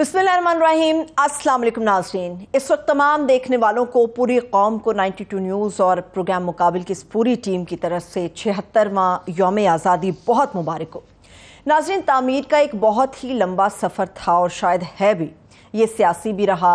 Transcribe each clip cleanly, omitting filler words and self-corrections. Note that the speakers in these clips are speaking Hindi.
बिस्मिल्लाहिर्रहमानिर्रहीम। अस्सलाम वालेकुम नाज़रीन। इस वक्त तमाम देखने वालों को, पूरी कौम को 92 न्यूज़ और प्रोग्राम मुकाबिल की इस पूरी टीम की तरफ से 76वां यौम आज़ादी बहुत मुबारक हो। नाज़रीन, तामीर का एक बहुत ही लंबा सफ़र था और शायद है भी। ये सियासी भी रहा,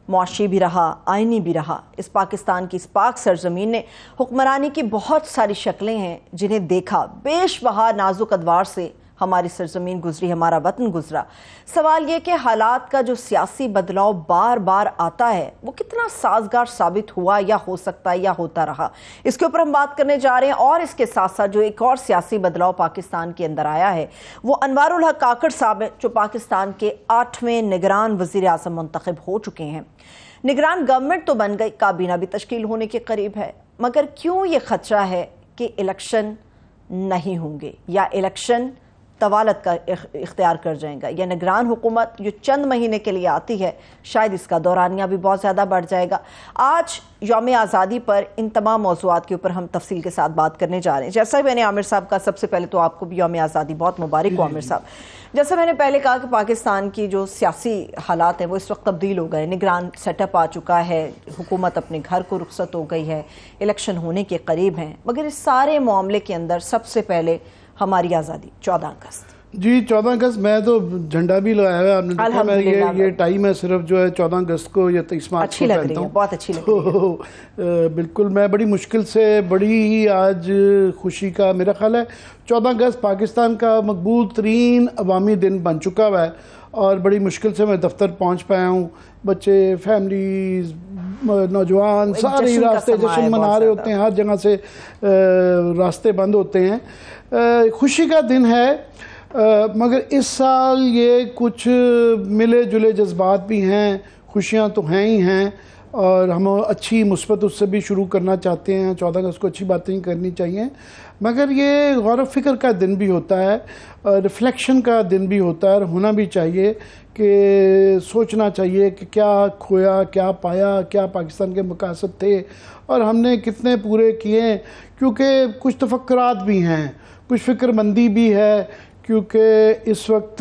मुआशी भी रहा, आइनी भी रहा। इस पाकिस्तान की इस पाक सरजमीन ने हुक्मरानी की बहुत सारी शक्लें हैं जिन्हें देखा। बेशबहा नाजुक अदवार से हमारी सरजमीन गुजरी, हमारा वतन गुजरा। सवाल ये कि हालात का जो सियासी बदलाव बार बार आता है वो कितना साजगार साबित हुआ या हो सकता है या होता रहा, इसके ऊपर हम बात करने जा रहे हैं। और इसके साथ साथ जो एक और सियासी बदलाव पाकिस्तान के अंदर आया है वो अनवारुल हक काकड़ साहब हैं, जो पाकिस्तान के 8वें निगरान वज़ीर आज़म मुंतखब हो चुके हैं। निगरान गवर्नमेंट तो बन गई, काबीना भी तश्कील होने के करीब है, मगर क्यों ये खदशा है कि इलेक्शन नहीं होंगे या इलेक्शन तवालत का इख्तियार कर जाएगा, या निगरान हुकूमत जो चंद महीने के लिए आती है शायद इसका दौरानिया भी बहुत ज़्यादा बढ़ जाएगा। आज यौम आज़ादी पर इन तमाम मौज़ूआत के ऊपर हम तफसील के साथ बात करने जा रहे हैं। जैसा मैंने आमिर साहब का, सबसे पहले तो आपको भी यौम आज़ादी बहुत मुबारक हो आमिर साहब। जैसा मैंने पहले कहा कि पाकिस्तान की जो सियासी हालात हैं वो इस वक्त तब्दील हो गए, निगरान सेटअप आ चुका है, हुकूमत अपने घर को रुखसत हो गई है, इलेक्शन होने के करीब हैं, मगर इस सारे मामले के अंदर सबसे पहले हमारी आज़ादी 14 अगस्त। जी 14 अगस्त मैं तो झंडा भी लगाया हुआ, आपने देखा। मैं ये टाइम है सिर्फ जो है 14 अगस्त को या 23 मार्च को पहनता हूँ, बहुत अच्छी लग रही है। बिल्कुल मैं बड़ी मुश्किल से, बड़ी ही आज खुशी का मेरा ख्याल है 14 अगस्त पाकिस्तान का मकबूल तरीन अवामी दिन बन चुका हुआ है। और बड़ी मुश्किल से मैं दफ्तर पहुँच पाया हूँ। बच्चे, फैमिलीज, नौजवान सारे ही रास्ते जश्न मना रहे होते हैं, हर जगह से रास्ते बंद होते हैं। खुशी का दिन है, मगर इस साल ये कुछ मिले जुले जज्बात भी हैं। खुशियाँ तो हैं ही हैं और हम अच्छी मुस्बत उससे भी शुरू करना चाहते हैं। 14 अगस्त को अच्छी बातें ही करनी चाहिए, मगर ये गौर फ़िक्र का दिन भी होता है, रिफ़्लेक्शन का दिन भी होता है और होना भी चाहिए कि सोचना चाहिए कि क्या खोया, क्या पाया, क्या पाकिस्तान के मकासद थे और हमने कितने पूरे किए। क्योंकि कुछ तफक्कुरात भी हैं, कुछ फ़िक्रमंदी भी है, क्योंकि इस वक्त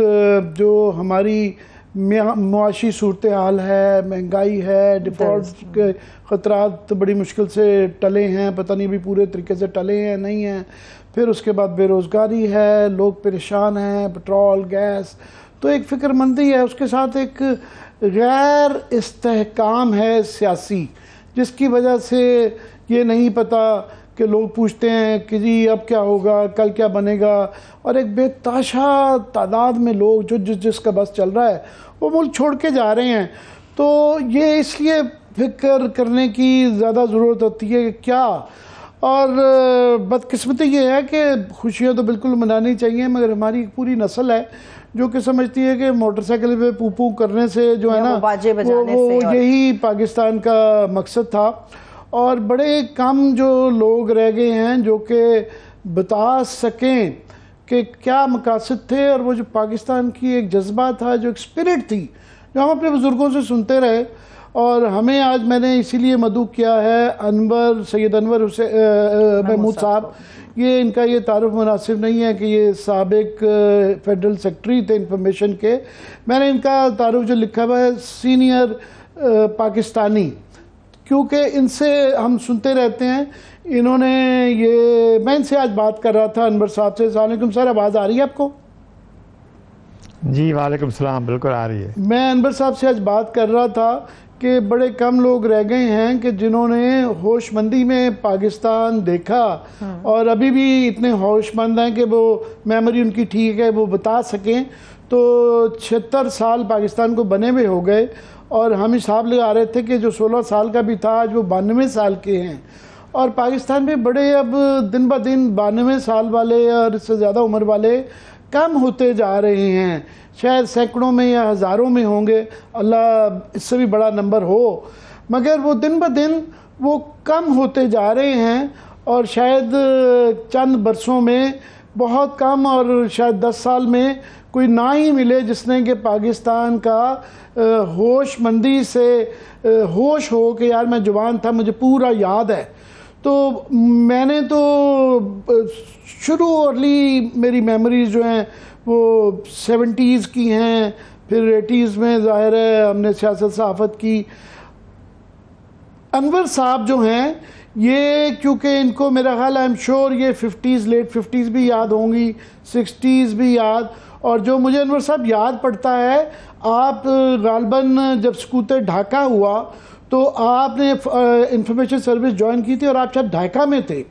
जो हमारी मुआशी सूरत हाल है, महंगाई है, डिफ़ॉल्ट के ख़तरात तो बड़ी मुश्किल से टले हैं, पता नहीं भी पूरे तरीके से टले हैं नहीं हैं। फिर उसके बाद बेरोज़गारी है, लोग परेशान हैं, पेट्रोल, गैस, तो एक फ़िक्रमंदी है। उसके साथ एक गैर इस्तेहकाम है सियासी, जिसकी वजह से ये नहीं पता कि लोग पूछते हैं कि जी अब क्या होगा, कल क्या बनेगा, और एक बेताशा तादाद में लोग जो जिसका बस चल रहा है वो मुल्क छोड़ के जा रहे हैं। तो ये इसलिए फिक्र करने की ज़्यादा ज़रूरत होती है कि क्या। और बदकिस्मती ये है कि खुशियाँ तो बिल्कुल मनानी चाहिए, मगर हमारी पूरी नस्ल है जो कि समझती है कि मोटरसाइकिल पे पू करने से जो है ना वो यही पाकिस्तान का मकसद था। और बड़े कम जो लोग रह गए हैं जो कि बता सकें कि क्या मकासद थे, और वो जो पाकिस्तान की एक जज्बा था, जो एक स्पिरिट थी, जो हम अपने बुज़ुर्गों से सुनते रहे। और हमें आज मैंने इसीलिए मदऊ किया है सैयद अनवर हुसैन महमूद साहब। ये इनका ये तारुफ मुनासिब नहीं है कि ये साबिक फेडरल सेक्रेटरी थे इंफॉर्मेशन के। मैंने इनका तारुफ जो लिखा हुआ है सीनियर पाकिस्तानी, क्योंकि इनसे हम सुनते रहते हैं। इन्होंने ये, मैं इनसे आज बात कर रहा था अनवर साहब से। अस्सलाम वालेकुम सर, आवाज़ आ रही है आपको? जी वालेकुम सलाम, बिल्कुल आ रही है। मैं अनवर साहब से आज बात कर रहा था कि बड़े कम लोग रह गए हैं कि जिन्होंने होशमंदी में पाकिस्तान देखा और अभी भी इतने होशमंद हैं कि वो मेमोरी उनकी ठीक है, वो बता सकें। तो 76 साल पाकिस्तान को बने हुए हो गए और हम हिसाब लगा रहे थे कि जो 16 साल का भी था आज वो 92 साल के हैं। और पाकिस्तान में बड़े अब दिन ब दिन 92 साल वाले और इससे ज़्यादा उम्र वाले कम होते जा रहे हैं। शायद सैकड़ों में या हज़ारों में होंगे, अल्लाह इससे भी बड़ा नंबर हो, मगर वो दिन ब दिन वो कम होते जा रहे हैं। और शायद चंद बरसों में बहुत कम, और शायद 10 साल में कोई ना ही मिले जिसने कि पाकिस्तान का होशमंदी से होश हो कि यार मैं जवान था, मुझे पूरा याद है। तो मैंने तो शुरू अर्ली मेरी मेमोरीज जो हैं वो 70s की हैं, फिर 80s में ज़ाहिर है हमने सियासत सहाफ़त की। अनवर साहब जो हैं ये, क्योंकि इनको मेरा ख्याल आई एम श्योर ये 50s लेट 50s भी याद होंगी, 60s भी याद, और जो मुझे अनवर साहब याद पड़ता है, आप गालबन जब सकूत ढाका हुआ तो आपने इंफॉर्मेशन सर्विस ज्वाइन की थी और आप शायद ढाका में थे।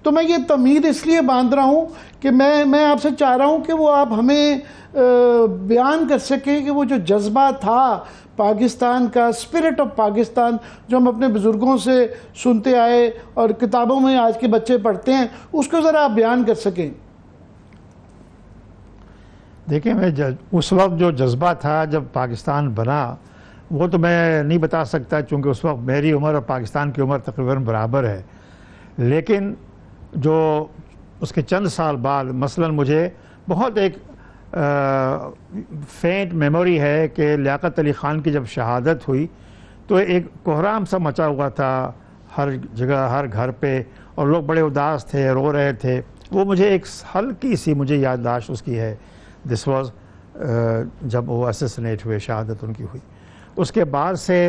तो मैं ये तमीद इसलिए बांध रहा हूँ कि मैं आपसे चाह रहा हूँ कि वो आप हमें बयान कर सकें कि वो जो जज्बा था पाकिस्तान का, स्पिरिट ऑफ पाकिस्तान, जो हम अपने बुज़ुर्गों से सुनते आए और किताबों में आज के बच्चे पढ़ते हैं, उसको ज़रा आप बयान कर सकें। देखिए, मैं उस वक्त जो जज्बा था जब पाकिस्तान बना, वो तो मैं नहीं बता सकता, क्योंकि उस वक्त मेरी उम्र और पाकिस्तान की उम्र तकरीबन बराबर है। लेकिन जो उसके चंद साल बाद, मसलन मुझे बहुत एक फेंट मेमोरी है कि लियाकत अली ख़ान की जब शहादत हुई तो एक कोहराम सा मचा हुआ था हर जगह, हर घर पे, और लोग बड़े उदास थे, रो रहे थे। वो मुझे एक हल्की सी मुझे याददाश्त उसकी है। दिस वाज जब वो असैसिनेट हुए, शहादत उनकी हुई। उसके बाद से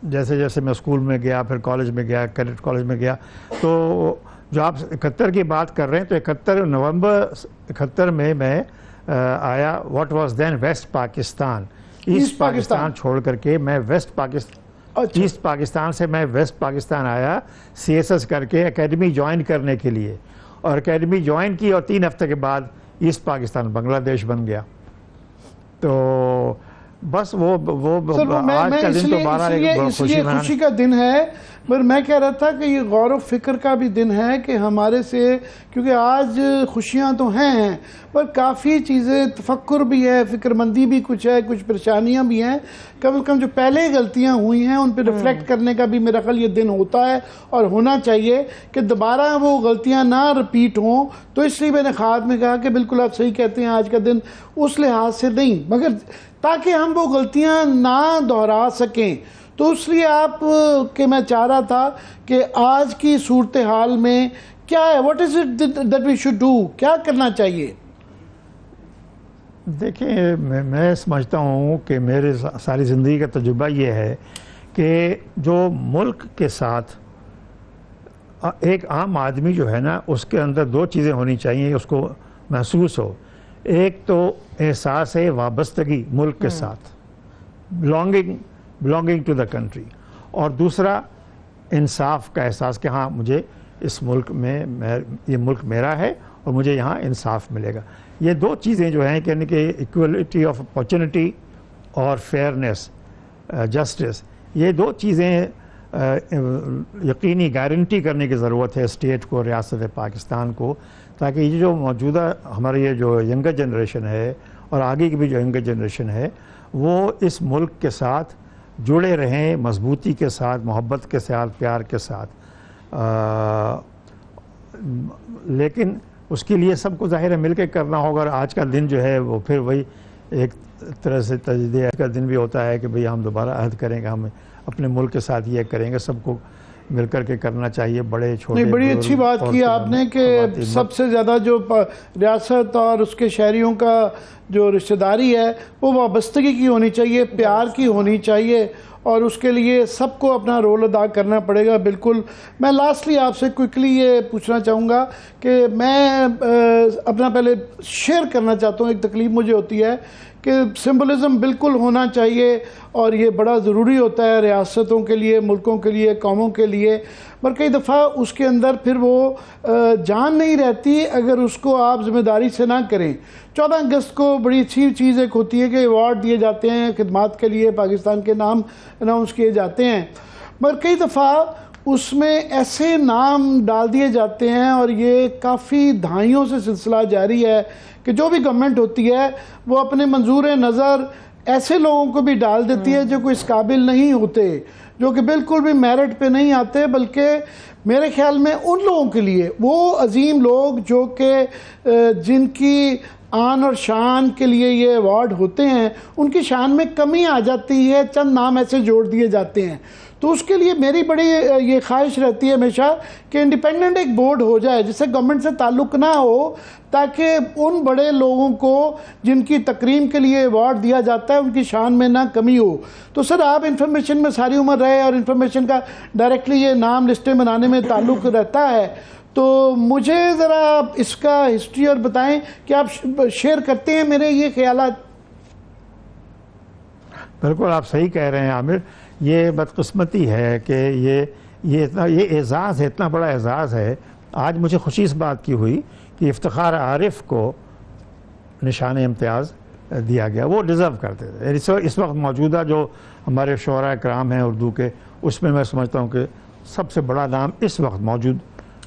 जैसे जैसे मैं स्कूल में गया, फिर कॉलेज में गया, कैडेट कॉलेज में गया, तो जो आप 71 की बात कर रहे हैं, तो 71 नवंबर 71 में मैं आया what was then West Pakistan. East Pakistan छोड़ करके मैं वेस्ट पाकिस्तान, ईस्ट पाकिस्तान से मैं वेस्ट पाकिस्तान आया CSS करके एकेडमी ज्वाइन करने के लिए, और एकेडमी ज्वाइन की और 3 हफ्ते के बाद ईस्ट पाकिस्तान बांग्लादेश बन गया। तो बस वो आज का दिन तो 12 खुशी का दिन है, पर मैं कह रहा था कि ये गौर व फिक्र का भी दिन है कि हमारे से, क्योंकि आज खुशियां तो हैं पर काफ़ी चीज़ें, तफक्कुर भी है, फिक्रमंदी भी कुछ है, कुछ परेशानियां भी हैं। कम से कम जो पहले गलतियां हुई हैं उन पर रिफ्लेक्ट करने का भी मेरा ख्याल ये दिन होता है और होना चाहिए कि दोबारा वो गलतियां ना रिपीट हों। तो इसलिए मैंने ख़ात में कहा कि बिल्कुल आप सही कहते हैं, आज का दिन उस लिहाज से नहीं, मगर ताकि हम वो गलतियां ना दोहरा सकें। तो इसलिए आप के मैं चाह रहा था कि आज की सूरत हाल में क्या है, what is it that we should do, क्या करना चाहिए? देखिए, मैं समझता हूँ कि मेरे सारी ज़िंदगी का तजुर्बा ये है कि जो मुल्क के साथ एक आम आदमी जो है ना, उसके अंदर 2 चीज़ें होनी चाहिए, उसको महसूस हो। एक तो एहसास है वाबस्तगी मुल्क के साथ, बिलोंगिंग टू द कंट्री, और दूसरा इंसाफ का एहसास कि हाँ, मुझे इस मुल्क में ये मुल्क मेरा है और मुझे यहाँ इंसाफ मिलेगा। ये 2 चीज़ें जो हैं, यानी कि इक्वलिटी ऑफ अपॉर्चुनिटी और फेयरनेस, जस्टिस, ये 2 चीज़ें यकीनी गारंटी करने की ज़रूरत है स्टेट को, रियासत पाकिस्तान को, ताकि ये जो मौजूदा हमारे ये जो यंगर जनरेशन है और आगे की भी जो यंगर जनरेशन है, वो इस मुल्क के साथ जुड़े रहें, मजबूती के साथ, मोहब्बत के साथ, प्यार के साथ। लेकिन उसके लिए सबको ज़ाहिर है मिल के करना होगा। और आज का दिन जो है वो फिर वही एक तरह से तजदीद का दिन भी होता है कि भाई हम दोबारा अहद करेंगे, हम अपने मुल्क के साथ ये करेंगे, सबको मिल कर के करना चाहिए, बड़े छोटे। नहीं, बड़ी अच्छी बात की आपने कि सबसे ज़्यादा जो रियासत और उसके शहरियों का जो रिश्तेदारी है वो वाबस्तगी की होनी चाहिए, प्यार की होनी चाहिए, और उसके लिए सबको अपना रोल अदा करना पड़ेगा। बिल्कुल। मैं लास्टली आपसे क्विकली ये पूछना चाहूँगा कि मैं अपना पहले शेयर करना चाहता हूँ, एक तकलीफ मुझे होती है कि सिंबलिज़म बिल्कुल होना चाहिए और ये बड़ा ज़रूरी होता है रियासतों के लिए, मुल्कों के लिए, कौमों के लिए, पर कई दफ़ा उसके अंदर फिर वो जान नहीं रहती अगर उसको आप ज़िम्मेदारी से ना करें। 14 अगस्त को बड़ी अच्छी चीज़ एक होती है कि अवार्ड दिए जाते हैं खिदमात के लिए, पाकिस्तान के नाम अनाउंस किए जाते हैं, मगर कई दफ़ा उसमें ऐसे नाम डाल दिए जाते हैं और ये काफ़ी दहाइयों से सिलसिला जारी है कि जो भी गवर्नमेंट होती है वो अपने मंजूर नज़र ऐसे लोगों को भी डाल देती है जो कोई इस काबिल नहीं होते, जो कि बिल्कुल भी मेरिट पे नहीं आते, बल्कि मेरे ख्याल में उन लोगों के लिए, वो अजीम लोग जो कि जिनकी आन और शान के लिए ये अवार्ड होते हैं, उनकी शान में कमी आ जाती है, चंद नाम ऐसे जोड़ दिए जाते हैं। तो उसके लिए मेरी बड़ी ये ख्वाहिश रहती है हमेशा कि इंडिपेंडेंट एक बोर्ड हो जाए जिससे गवर्नमेंट से ताल्लुक़ ना हो, ताकि उन बड़े लोगों को जिनकी तकरीम के लिए अवार्ड दिया जाता है उनकी शान में ना कमी हो। तो सर, आप इंफॉर्मेशन में सारी उम्र रहे और इंफॉर्मेशन का डायरेक्टली ये नाम लिस्टें बनाने में ताल्लुक़ रहता है, तो मुझे ज़रा आप इसका हिस्ट्री और बताएं कि आप शेयर करते हैं मेरे ये ख्यालात। बिल्कुल आप सही कह रहे हैं आमिर, ये बदकिस्मती है कि ये एज़ाज़ है, इतना बड़ा एज़ाज़ है। आज मुझे खुशी इस बात की हुई कि इफ्तिखार आरिफ को निशान इम्तियाज़ दिया गया, वो डिज़र्व करते थे। इस वक्त मौजूदा जो हमारे शोरा कराम हैं उर्दू के, उसमें मैं समझता हूँ कि सबसे बड़ा नाम इस वक्त मौजूद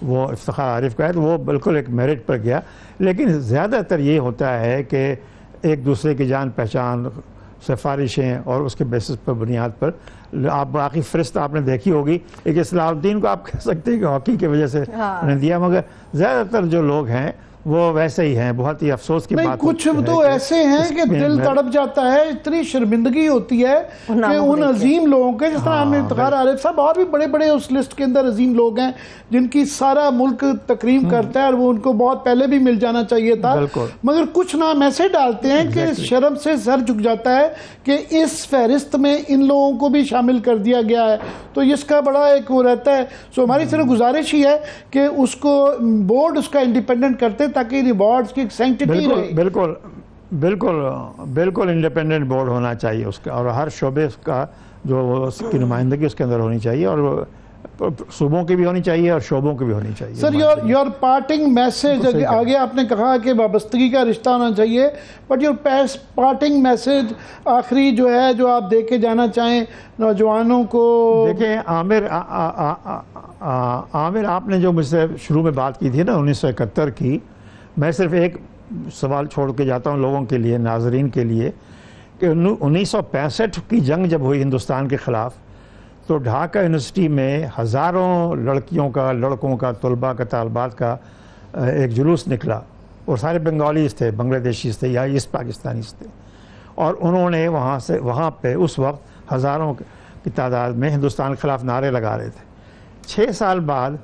वो इफ्तिखार आरिफ का है, तो वो बिल्कुल एक मेरिट पर गया। लेकिन ज़्यादातर ये होता है कि एक दूसरे की जान पहचान, सिफारिशें और उसके बेसिस पर बुनियाद पर आप बाकी फ़रिस्त आपने देखी होगी। एक इस्लाहुद्दीन को आप कह सकते हैं कि हॉकी की वजह से उन्हें दिया, मगर ज़्यादातर जो लोग हैं वो वैसे ही हैं। बहुत ही अफसोस की बात कुछ तो ऐसे हैं कि दिल तड़प जाता है, इतनी शर्मिंदगी होती है कि उन अजीम लोगों के, जिस तरह आमिर इफ्तिखार आरिफ साहब और भी बड़े बड़े उस लिस्ट के अंदर अजीम लोग हैं जिनकी सारा मुल्क तकरीम करता है और वो उनको बहुत पहले भी मिल जाना चाहिए था, मगर कुछ नाम ऐसे डालते हैं कि शर्म से सर झुक जाता है कि इस फहरिस्त में इन लोगों को भी शामिल कर दिया गया है। तो इसका बड़ा एक वो रहता है। सो हमारी सिर्फ गुजारिश ही है कि उसको बोर्ड उसका इंडिपेंडेंट करते ताकि रिवॉर्ड्स की सैंक्टिटी रहे। बिल्कुल बिल्कुल बिल्कुल इंडिपेंडेंट बोर्ड होना चाहिए उसका, और हर शोबे का जो उसकी नुमाइंदगी उसके अंदर होनी चाहिए, और सूबों की भी होनी चाहिए और शोबों की भी होनी चाहिए। सर, योर पार्टिंग मैसेज, आगे आपने कहा कि वाबस्तगी का रिश्ता होना चाहिए, बट योर पार्टिंग मैसेज आखिरी जो है, जो आप दे के जाना चाहें नौजवानों को। देखिए आमिर, आपने जो मुझसे शुरू में बात की थी ना 1971 की, मैं सिर्फ एक सवाल छोड़ के जाता हूँ लोगों के लिए, नाजरीन के लिए, कि 1965 की जंग जब हुई हिंदुस्तान के ख़िलाफ़, तो ढाका यूनिवर्सिटी में हज़ारों लड़कियों का, लड़कों का, तलबा का, तालबात का एक जुलूस निकला, और सारे बंगालीज़ थे, बांग्लादेशीज़ थे या ईस्ट पाकिस्तानीज़ थे, और उन्होंने वहाँ पे उस वक्त हज़ारों की तादाद में हिंदुस्तान के ख़िलाफ़ नारे लगा रहे थे। 6 साल बाद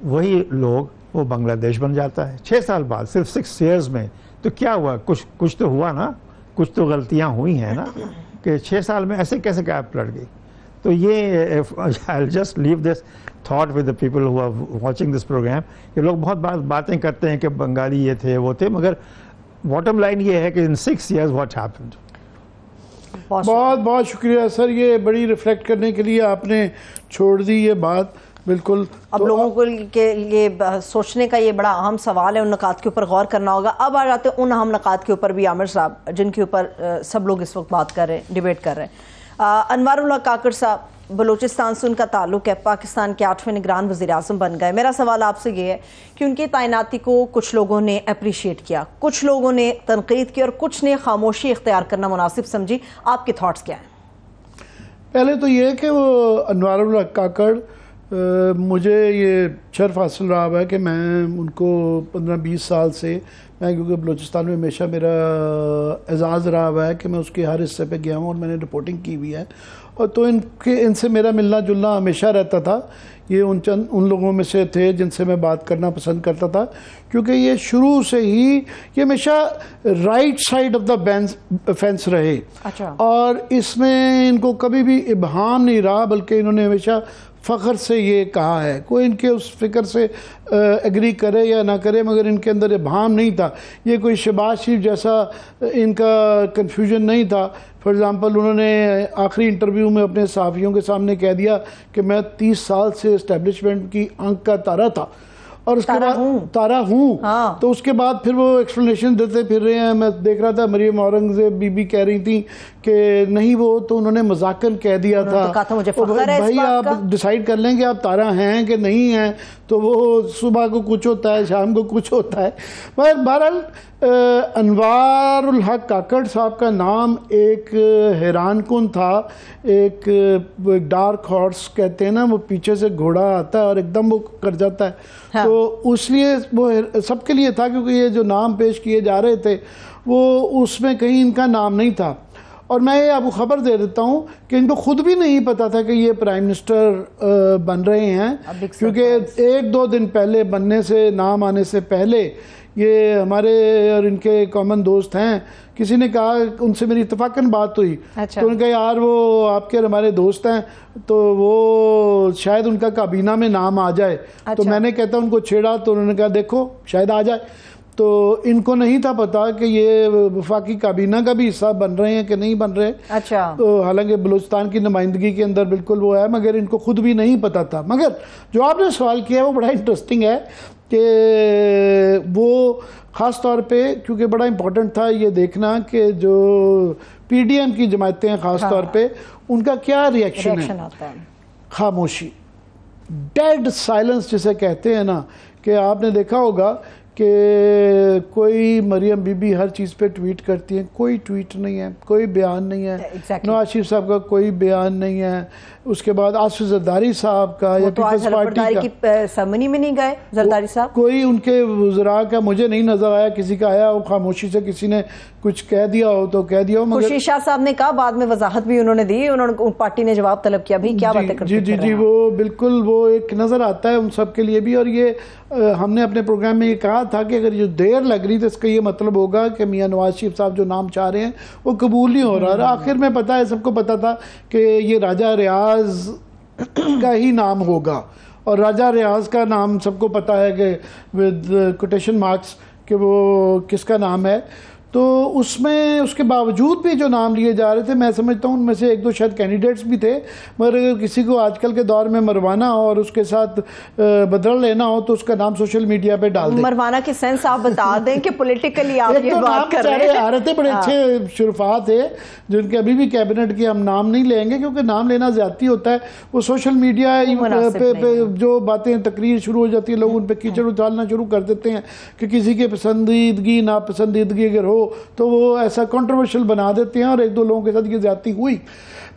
वही लोग, वो बांग्लादेश बन जाता है 6 साल बाद, सिर्फ 6 ईयर्स में। तो क्या हुआ? कुछ तो हुआ ना, कुछ तो गलतियाँ हुई हैं ना, कि 6 साल में ऐसे कैसे गैप लड़ गई। तो ये I'll just leave this thought with the people who are watching this program, कि लोग बहुत बातें करते हैं कि बंगाली ये थे वो थे, मगर बॉटम लाइन ये है कि in 6 years what happened। बहुत बहुत शुक्रिया सर, ये बड़ी रिफ्लेक्ट करने के लिए आपने छोड़ दी ये बात। बिल्कुल, अब तो लोगों को के लिए सोचने का ये बड़ा अहम सवाल है, उन नकात के ऊपर गौर करना होगा। अब आ जाते हैं उन अहम नकात के ऊपर भी आमिर साहब, जिनके ऊपर सब लोग इस वक्त बात कर रहे हैं, डिबेट कर रहे हैं। अनवारुल्लाह काकड़ साहब, बलूचिस्तान से उनका ताल्लुक़ है, पाकिस्तान के 8वें निगरान वज़ीर-ए-आज़म बन गए। मेरा सवाल आपसे ये है कि उनकी तैनाती को कुछ लोगों ने अप्रिशिएट किया, कुछ लोगों ने तनकीद की और कुछ ने खामोशी इख्तियार करना मुनासिब समझी। आपके थॉट्स क्या हैं? पहले तो ये कि वो अनवारुल्लाह काकड़, मुझे ये शर्फ हासिल रहा है कि मैं उनको 15-20 साल से, मैं क्योंकि बलूचिस्तान में हमेशा मेरा एजाज़ रहा हुआ है कि मैं उसके हर हिस्से पे गया हूँ और मैंने रिपोर्टिंग की हुई है, और तो इनसे मेरा मिलना जुलना हमेशा रहता था। ये उन लोगों में से थे जिनसे मैं बात करना पसंद करता था, क्योंकि ये शुरू से ही ये हमेशा right side of the fence रहे। अच्छा। और इसमें इनको कभी भी इब्हाम नहीं रहा, बल्कि इन्होंने हमेशा फ़ख्र से ये कहा है। कोई इनके उस फ़िक्र से एग्री करे या ना करे, मगर इनके अंदर इब्हाम नहीं था। ये कोई शहबाज शरीफ जैसा इनका कन्फ्यूजन नहीं था। फॉर एग्ज़ाम्पल, उन्होंने आखिरी इंटरव्यू में अपने सहाफ़ियों के सामने कह दिया कि मैं 30 साल से इस्टेब्लिशमेंट की आंख का तारा था, और उसके बाद तारा हूँ। हाँ। तो उसके बाद फिर वो एक्सप्लेनेशन देते फिर रहे हैं। मैं देख रहा था मरियम औरंगज़ेब बीबी कह रही थी कि नहीं, वो तो उन्होंने मजाकन कह दिया था। तो कहा था मुझे फ़ख्र है भाई, आप डिसाइड कर लें कि आप तारा हैं कि नहीं हैं। तो वो सुबह को कुछ होता है, शाम को कुछ होता है। मगर बहरहाल अनवारुल हक काकड़ साहब का नाम एक हैरान कुन था, एक डार्क हॉर्स कहते हैं ना, वो पीछे से घोड़ा आता है और एकदम वो कर जाता है। हाँ। तो तो इसलिए वो सबके लिए था, क्योंकि ये जो नाम पेश किए जा रहे थे वो उसमें कहीं इनका नाम नहीं था। और मैं ये आपको खबर दे देता हूँ कि इनको खुद भी नहीं पता था कि ये प्राइम मिनिस्टर बन रहे हैं, क्योंकि 1-2 दिन पहले बनने से, नाम आने से पहले, ये हमारे और इनके कॉमन दोस्त हैं, किसी ने कहा, उनसे मेरी इत्तेफाकन बात हुई। अच्छा। तो उनका यार वो आपके और हमारे दोस्त हैं, तो वो शायद उनका काबीना में नाम आ जाए। अच्छा। तो मैंने कहता उनको छेड़ा, तो उन्होंने कहा देखो शायद आ जाए। तो इनको नहीं था पता कि ये वफाकी काबीना का भी हिस्सा बन रहे हैं कि नहीं बन रहे। अच्छा। तो हालांकि बलूचिस्तान की नुमाइंदगी के अंदर बिल्कुल वो है, मगर इनको खुद भी नहीं पता था। मगर जो आपने सवाल किया वो बड़ा इंटरेस्टिंग है कि वो ख़ास तौर पे, क्योंकि बड़ा इम्पोर्टेंट था ये देखना कि जो PDM की जमातें हैं ख़ास तौर पे, उनका क्या रिएक्शन है। खामोशी, डेड साइलेंस जिसे कहते हैं ना, कि आपने देखा होगा कि कोई मरियम बीबी हर चीज़ पे ट्वीट करती हैं, कोई ट्वीट नहीं है, कोई बयान नहीं है। नवाज शरीफ साहब का कोई बयान नहीं है। उसके बाद आसिफ जरदारी साहब का या पीपल्स पार्टी का समनी में नहीं गए जरदारी साहब, कोई उनके वज़रा का मुझे नहीं नजर आया। किसी का आया वो खामोशी से किसी ने कुछ कह दिया हो तो कह दिया हो। खुर्शीद शाह साहब ने कहा, बाद में वजाहत भी उन्होंने दी, उन्होंने पार्टी ने जवाब तलब किया। भी क्या बातें करते हैं। जी वो बिल्कुल वो एक नजर आता है उन सब के लिए भी। और ये हमने अपने प्रोग्राम में ये कहा था कि अगर ये देर लग रही तो इसका ये मतलब होगा कि मियां नवाज शरीफ साहब जो नाम चाह रहे हैं वो कबूल नहीं हो रहा। आखिर में पता है, सबको पता था कि ये राजा रियाज का ही नाम होगा, और राजा रियाज का नाम सबको पता है कि विद कोटेशन मार्क्स कि वो किसका नाम है। तो उसमें उसके बावजूद भी जो नाम लिए जा रहे थे, मैं समझता हूँ उनमें से 1-2 शायद कैंडिडेट्स भी थे, मगर अगर किसी को आजकल के दौर में मरवाना हो और उसके साथ बदला लेना हो तो उसका नाम सोशल मीडिया पे डाल दें। मरवाना की सेंस आप बता दें कि पॉलिटिकली आप ये बात कर रहे हैं। आ रहे थे बड़े अच्छे शुरफा थे जिनके अभी भी कैबिनेट के हम नाम नहीं लेंगे, क्योंकि नाम लेना ज्यादती होता है। वो सोशल मीडिया पे जो बातें तकरीर शुरू हो जाती है, लोग उन पर कीचड़ उछालना शुरू कर देते हैं कि किसी की पसंदीदगी नापसंदीदगी अगर हो तो वो ऐसा कंट्रोवर्शियल बना देते हैं, और 1-2 लोगों के साथ ये ज्यादती हुई।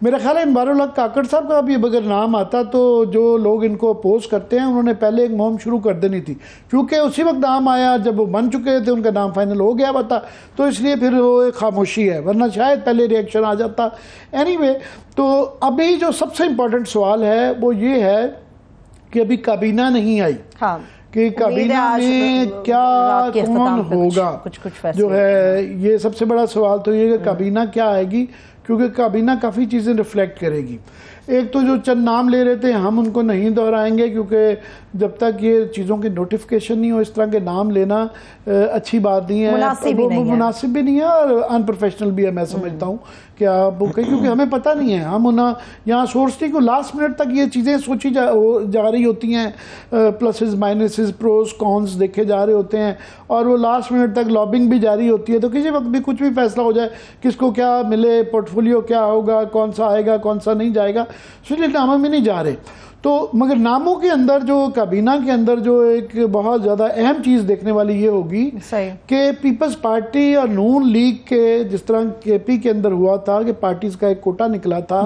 मेरा ख्याल है इमबारुल हक काकड़ साहब का भी अगर नाम आता तो जो लोग इनको अपोज करते हैं उन्होंने पहले एक मुहिम शुरू कर देनी थी, क्योंकि उसी वक्त नाम आया जब वो बन चुके थे, उनका नाम फाइनल हो गया था, तो इसलिए फिर वो एक खामोशी है, वरना शायद पहले रिएक्शन आ जाता। एनीवे, तो अभी जो सबसे इम्पोर्टेंट सवाल है वो ये है कि अभी काबीना नहीं आई। हाँ। कि काबीना में क्या कौन होगा, कुछ जो है ये सबसे बड़ा सवाल तो ये कि काबीना क्या आएगी, क्योंकि काबीना काफ़ी चीज़ें रिफ्लेक्ट करेगी। एक तो जो चंद नाम ले रहे थे हम उनको नहीं दोहराएंगे, क्योंकि जब तक ये चीज़ों की नोटिफिकेशन नहीं हो इस तरह के नाम लेना अच्छी बात नहीं है, मुनासिब भी नहीं है और अनप्रोफेशनल भी है। मैं समझता हूँ कि आप क्योंकि हमें पता नहीं है, हम यहाँ सोचते को लास्ट मिनट तक ये चीज़ें सोची जा रही होती हैं, प्लसेस माइनसेस प्रोज कॉन्स देखे जा रहे होते हैं, और वो लास्ट मिनट तक लॉबिंग भी जारी होती है। तो किसी वक्त भी कुछ भी फैसला हो जाए, किसको क्या मिले, पोर्टफोलियो क्या होगा, कौन सा आएगा कौन सा नहीं जाएगा, इसलिए नामों में नहीं जा रहे। तो मगर नामों के अंदर जो काबीना के अंदर जो एक बहुत ज़्यादा अहम चीज़ देखने वाली ये होगी कि पीपल्स पार्टी और नून लीग के, जिस तरह KP के अंदर हुआ था कि पार्टीज का एक कोटा निकला था,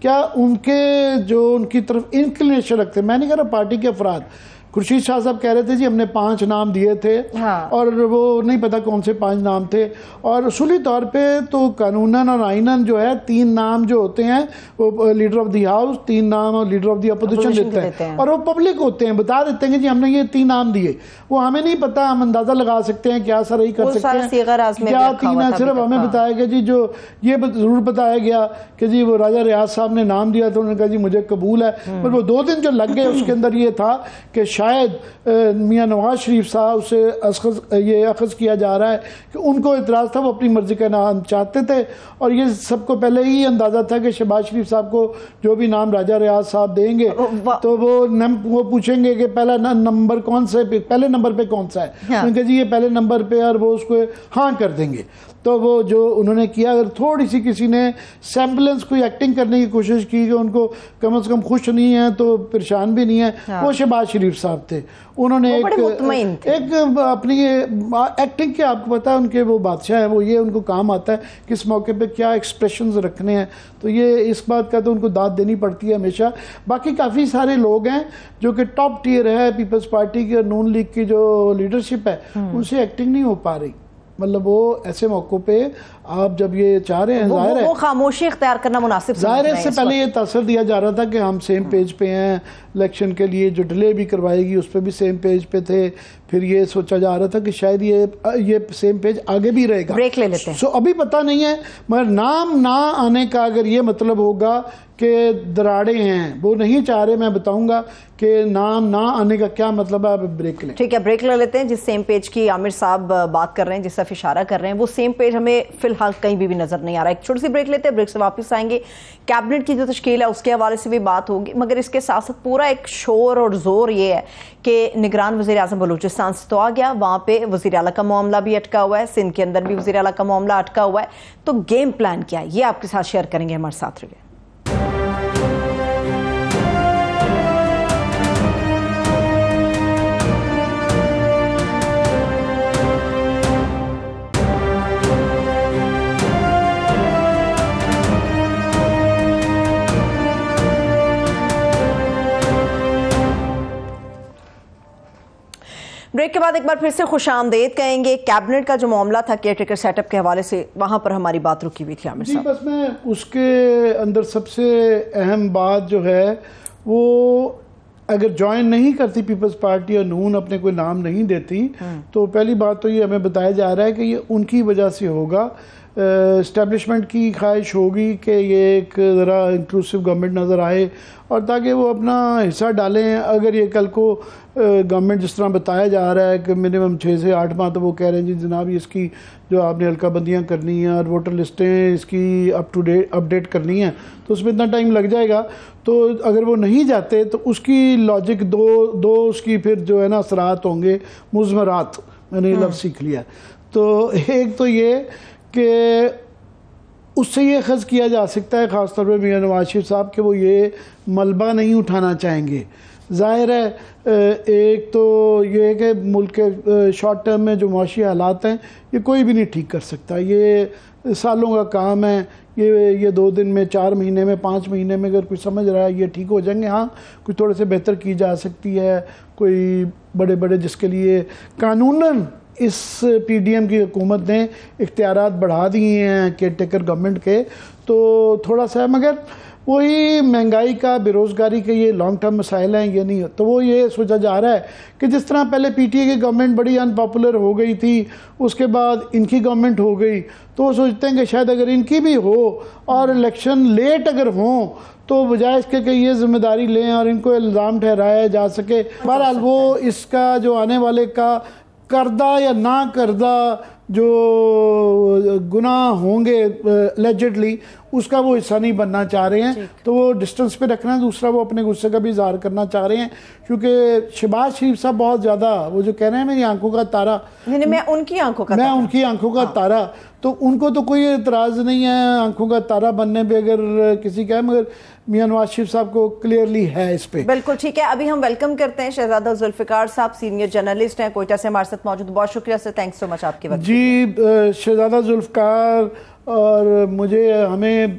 क्या उनके जो उनकी तरफ इंक्लिनेशन रखते, मैं नहीं कह रहा पार्टी के अफराद, खुर्शीद शाह साहब कह रहे थे जी हमने 5 नाम दिए थे। हाँ। और वो नहीं पता कौन से 5 नाम थे, और उसूली तौर पे तो कानूनन और आइनन जो है 3 नाम जो होते हैं वो लीडर ऑफ द हाउस, 3 नाम और लीडर ऑफ द अपोजिशन देते हैं, और वो पब्लिक होते हैं, बता देते हैं कि जी हमने ये 3 नाम दिए। वो हमें नहीं पता, हम अंदाजा लगा सकते हैं क्या सर कर सकते हैं क्या 3 है, सिर्फ हमें बताया गया जी, जो ये जरूर बताया गया कि जी वो राजा रियाज साहब ने नाम दिया तो उन्होंने कहा जी मुझे कबूल है। पर वो 2 दिन जो लग गए उसके अंदर ये था कि शायद मियां नवाज शरीफ साहब से ये अखज़ किया जा रहा है कि उनको इतराज़ था, वो अपनी मर्जी का नाम चाहते थे, और ये सबको पहले ही अंदाज़ा था कि शहबाज शरीफ साहब को जो भी नाम राजा रियाज साहब देंगे तो वो पूछेंगे कि पहला नंबर कौन सा है, पहले नंबर पे कौन सा है। हाँ। उनके जी ये पहले नंबर पे, और वो उसको हाँ कर देंगे। तो वो जो उन्होंने किया, अगर थोड़ी सी किसी ने सैम्पलेंस कोई एक्टिंग करने की कोशिश की कि उनको कम से कम खुश नहीं है तो परेशान भी नहीं है, वो शहबाज शरीफ साहब थे। उन्होंने एक अपनी एक्टिंग की, आपको पता है उनके वो बादशाह है, वो ये उनको काम आता है किस मौके पे क्या एक्सप्रेशंस रखने हैं, तो ये इस बात का तो उनको दाद देनी पड़ती है हमेशा। बाकी काफ़ी सारे लोग हैं जो कि टॉप टियर है पीपल्स पार्टी की और नून लीग की जो लीडरशिप है, उनसे एक्टिंग नहीं हो पा रही। मतलब वो ऐसे मौक़ों पे आप जब ये चाह रहे हैं, जाहिर है वो खामोशी इख्तियार करना मुनासिब, जाहिर है इससे पहले ये तासर दिया जा रहा था कि हम सेम पेज पे हैं, इलेक्शन के लिए जो डिले भी करवाएगी उस पर भी सेम पेज पे थे, फिर ये सोचा जा रहा था कि शायद ये सेम पेज आगे भी रहेगा। ब्रेक ले लेते हैं। सो अभी पता नहीं है, मगर नाम ना आने का अगर ये मतलब होगा कि दराड़े हैं, वो नहीं चाह रहे, मैं बताऊंगा कि नाम ना आने का क्या मतलब है। ब्रेक ले, ठीक है, ब्रेक ले लेते हैं। जिस सेम पेज की आमिर साहब बात कर रहे हैं, जिस तरफ इशारा कर रहे हैं, वो सेम पेज हमें फिलहाल कहीं भी नजर नहीं आ रहा है। एक छोटी सी ब्रेक लेते हैं, ब्रेक से वापस आएंगे, कैबिनेट की जो तश्कील है उसके हवाले से भी बात होगी, मगर इसके साथ साथ पूरा एक शोर और जोर ये है कि निगरान वज़ीर आज़म बलूचिस्तान से तो आ गया, वहां पे वज़ीर आला का मामला भी अटका हुआ है, सिंध के अंदर भी वज़ीर आला का मामला अटका हुआ है, तो गेम प्लान क्या है ये आपके साथ शेयर करेंगे, हमारे साथ रहिए। ब्रेक के बाद एक बार फिर से खुशामदीद कहेंगे। कैबिनेट का जो मामला था केयर टेकर सेटअप के हवाले से, वहां पर हमारी बात रुकी हुई थी आमिर साहब। बस मैं उसके अंदर सबसे अहम बात जो है वो, अगर ज्वाइन नहीं करती पीपल्स पार्टी और नून अपने कोई नाम नहीं देती, तो पहली बात तो ये हमें बताया जा रहा है कि ये उनकी वजह से होगा। इस्टेब्लिशमेंट की ख्वाहिश होगी कि ये एक ज़रा इंक्लूसिव गवर्नमेंट नज़र आए और ताकि वो अपना हिस्सा डालें। अगर ये कल को गवर्नमेंट जिस तरह बताया जा रहा है कि मिनिमम 6 से 8 माह, तो वो कह रहे हैं जी जनाब इसकी जो आपने हल्का बंदियाँ करनी है और वोटर लिस्टें इसकी अपडेट करनी है, तो उसमें इतना टाइम लग जाएगा। तो अगर वो नहीं जाते तो उसकी लॉजिक दो उसकी फिर जो है ना असरात होंगे, मुज़मरात, मैंने ये लफ्ज़ सीख लिया। तो एक तो ये कि उससे ये ख़ज़ किया जा सकता है ख़ासतौर पर मियां नवाज शरीफ साहब कि वो ये मलबा नहीं उठाना चाहेंगे। ज़ाहिर है एक तो ये है कि मुल्क के शॉर्ट टर्म में जो माशी हालात हैं ये कोई भी नहीं ठीक कर सकता, ये सालों का काम है। ये 2 दिन में, 4 महीने में, 5 महीने में अगर कोई समझ रहा है ये ठीक हो जाएंगे। हाँ, कुछ थोड़े से बेहतर की जा सकती है, कोई बड़े बड़े जिसके लिए कानूनन इस पीडीएम की हुकूमत ने इख्तियारात बढ़ा दिए हैं केयर टेकर गवर्नमेंट के, तो थोड़ा सा, मगर वही महंगाई का, बेरोज़गारी के ये लॉन्ग टर्म मसाइल हैं, ये नहीं। तो वो ये सोचा जा रहा है कि जिस तरह पहले पीटीए की गवर्नमेंट बड़ी अनपॉपुलर हो गई थी, उसके बाद इनकी गवर्नमेंट हो गई, तो वो सोचते हैं कि शायद अगर इनकी भी हो और इलेक्शन लेट अगर हों तो बजाय इसके कि ये जिम्मेदारी लें और इनको इल्ज़ाम ठहराया जा सके। बहरहाल वो इसका जो आने वाले का करदा या ना करदा जो गुनाह होंगे एलिजिडली, उसका वो हिस्सा नहीं बनना चाह रहे हैं, तो वो डिस्टेंस पे रखना है। दूसरा, वो अपने गुस्से का भी इजहार करना चाह रहे हैं, क्योंकि शहबाज शरीफ साहब बहुत ज़्यादा वो जो कह रहे हैं मेरी आंखों का तारा, मैं उनकी आंखों का तारा, तो उनको तो कोई एतराज़ नहीं है आंखों का तारा बनने पे अगर किसी का है, मगर मियां नवाज शरीफ साहब को क्लियरली है इस पे। बिल्कुल ठीक है। अभी हम वेलकम करते हैं शहजादा जुल्फ़िकार साहब, सीनियर जर्नलिस्ट हैं, कोयटा से हमारे साथ मौजूद। बहुत शुक्रिया सर, थैंक्स सो मच आपके वक्त। जी, शहजादा जुल्फ़िकार और हमें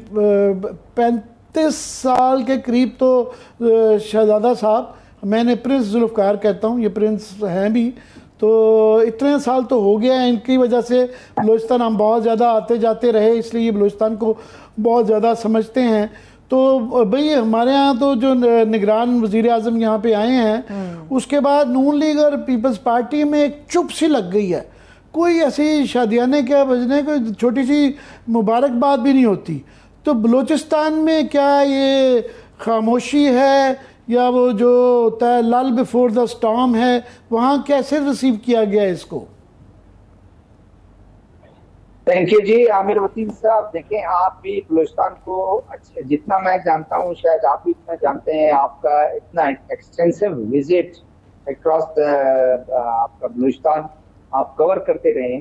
35 साल के करीब तो शहजादा साहब, मैंने प्रिंस जुल्फ़िकार कहता हूँ, ये प्रिंस हैं भी, तो इतने साल तो हो गया है। इनकी वजह से बलूचिस्तान हम बहुत ज़्यादा आते जाते रहे, इसलिए बलूचिस्तान को बहुत ज़्यादा समझते हैं। तो भाई हमारे यहाँ तो जो निगरान वज़ीर आज़म यहाँ पे आए हैं, उसके बाद नून लीग और पीपल्स पार्टी में एक चुप सी लग गई है। कोई ऐसी शादियाने क्या बजने, कोई छोटी सी मुबारकबाद भी नहीं होती। तो बलूचिस्तान में क्या ये खामोशी है या वो जो होता है लल बिफोर द स्टॉर्म है, वहाँ कैसे रिसीव किया गया इसको? थैंक यू जी आमिर वसीम साहब। देखें, आप भी बलूचिस्तान को अच्छे, जितना मैं जानता हूँ शायद आप भी इतना जानते हैं, आपका इतना एक्सटेंसिव विजिट अक्रॉस आपका बलूचिस्तान आप कवर करते रहे।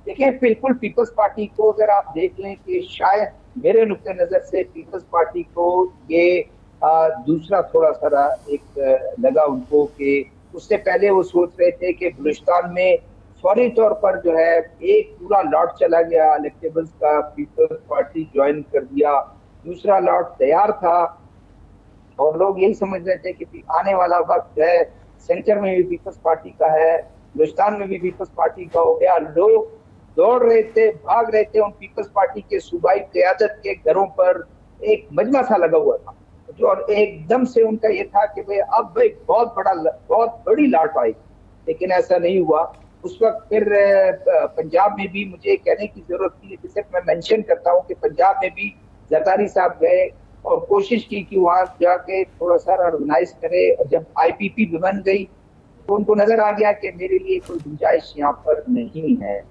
देखिए बिल्कुल पीपल्स पार्टी को अगर आप देख लें कि शायद मेरे नुक्ते नजर से पीपल्स पार्टी को ये दूसरा थोड़ा सा एक लगा उनको कि उससे पहले वो सोच रहे थे कि बलूचिस्तान में फौरी तौर पर जो है एक पूरा लॉट चला गया इलेक्टेबल्स का, पीपल्स पार्टी ज्वाइन कर दिया, दूसरा लॉट तैयार था और लोग यही समझ रहे थे कि आने वाला वक्त है सेंटर में भी पीपल्स पार्टी का है, बलूचिस्तान में भी पीपल्स पार्टी का हो गया। लोग दौड़ रहे थे, भाग रहे थे उन पीपल्स पार्टी के सूबाई क़यादत के घरों पर, एक मजमा सा लगा हुआ था जो, और एकदम से उनका ये था कि भाई अब भाई बहुत बड़ी लॉट आई, लेकिन ऐसा नहीं हुआ। उस वक्त फिर पंजाब में भी मुझे कहने की जरूरत थी कि सिर्फ मैं मेंशन करता हूँ कि पंजाब में भी जरदारी साहब गए और कोशिश की कि वहां जाके थोड़ा सा ऑर्गेनाइज करे, और जब आईपीपी बन गई तो उनको नजर आ गया कि मेरे लिए कोई गुंजाइश यहाँ पर नहीं है।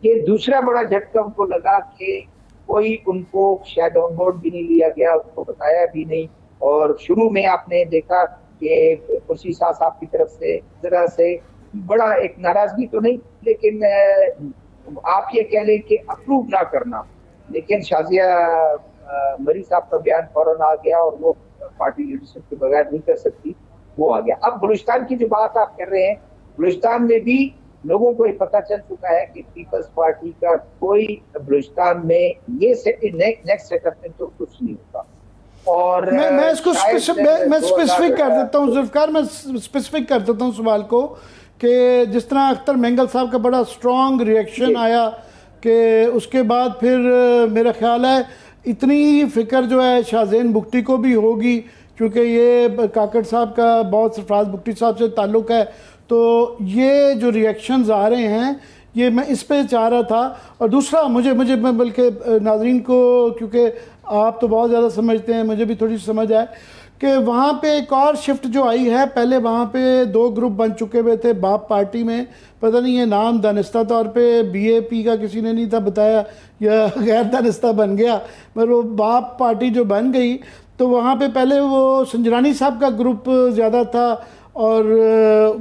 ये दूसरा बड़ा झटका उनको लगा कि कोई उनको शायद ऑन बोर्ड भी नहीं लिया गया, उसको बताया भी नहीं। और शुरू में आपने देखा कि खुर्शीद शाह साहब की तरफ से जरा से बड़ा एक नाराजगी तो नहीं, लेकिन आप ये कह लें कि अप्रूव ना करना, लेकिन शाजिया मरी साहब का बयान फौरन आ गया और वो पार्टी लीडरशिप के बगैर नहीं कर सकती, वो आ गया। अब बलूचिस्तान की जो बात आप कर रहे हैं, बलूचिस्तान में भी लोगों को ये पता चल चुका है कि पीपल्स पार्टी का कोई बलूचिस्तान में ये नेक्स्ट सेटअप में तो कुछ नहीं होगा। और मैं इसको स्पेसिफिक कर देता हूँ जुल्फकार, मैं स्पेसिफिक कर देता हूँ सवाल को कि जिस तरह अख्तर मेंगल साहब का बड़ा स्ट्रॉन्ग रिएक्शन आया कि उसके बाद फिर मेरा ख्याल है इतनी ही फिक्र जो है शाहज़ैन बुगटी को भी होगी, क्योंकि ये काकड़ साहब का बहुत सरफराज बुगटी साहब से ताल्लुक़ है, तो ये जो रिएक्शंस आ रहे हैं ये मैं इस पे चाह रहा था। और दूसरा मुझे बल्कि नाज़रीन को, क्योंकि आप तो बहुत ज़्यादा समझते हैं, मुझे भी थोड़ी समझ आए कि वहाँ पे एक और शिफ्ट जो आई है। पहले वहाँ पे 2 ग्रुप बन चुके हुए थे बाप पार्टी में, पता नहीं ये नाम दानिस्ता तौर पे बीएपी का किसी ने नहीं था बताया या गैर दानिस्ता बन गया, मगर वो बाप पार्टी जो बन गई तो वहाँ पे पहले वो संजरानी साहब का ग्रुप ज़्यादा था और